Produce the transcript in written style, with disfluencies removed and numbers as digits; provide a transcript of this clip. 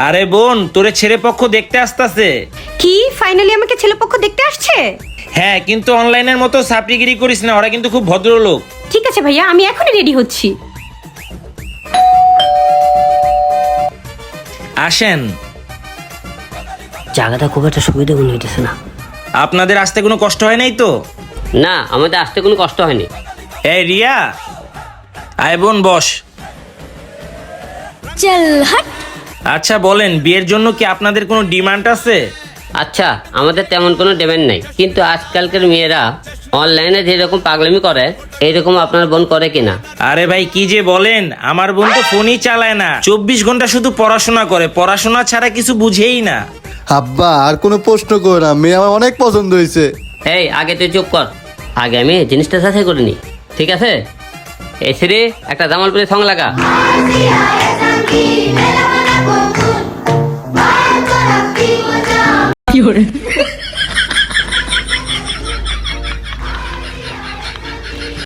আরে বোন, তোরে ছেলে পক্ষ দেখতে আসতেছে। কি ফাইনালি আমাকে ছেলেপক্ষ দেখতে আসছে? হ্যাঁ, কিন্তু অনলাইনের মতো সাপ্রিগিরি করিস না, ওরা কিন্তু খুব ভদ্রলোক। ঠিক আছে ভাইয়া, আমি এখনই রেডি হচ্ছি। আসেন। জায়গাটা খুব একটা সুবিধা মনে হইতেছে না। আপনাদের আসতে কোনো কষ্ট হয় নাই তো? না, আমাদের আসতে কোনো কষ্ট হয়নি। এই রিয়া, আয় বোন বস। চল হাট। আচ্ছা বলেন, বিয়ের জন্য কি আপনাদের কোনো ডিমান্ড আছে? আচ্ছা, আমাদের তেমন কোনো ডিমান্ড নাই, কিন্তু আজকালকার মেয়েরা অনলাইনে যেরকম পাগলামি করে এইরকম আপনার বোন করে কিনা? আরে ভাই কি যে বলেন, আমার বোন তো ফোনই চালায় না, 24 ঘন্টা শুধু পড়াশোনা করে, পড়াশোনা ছাড়া কিছু বুঝেই না। আব্বা আর কোনো প্রশ্ন করো না, মেয়ে আমার অনেক পছন্দ হয়েছে। এই আগে তুই চুপ কর, আগে আমি জিনিসটা যাচাই করে নি, ঠিক আছে? এই সিঁড়ি একটা জামালপুরি সং লাগা। কি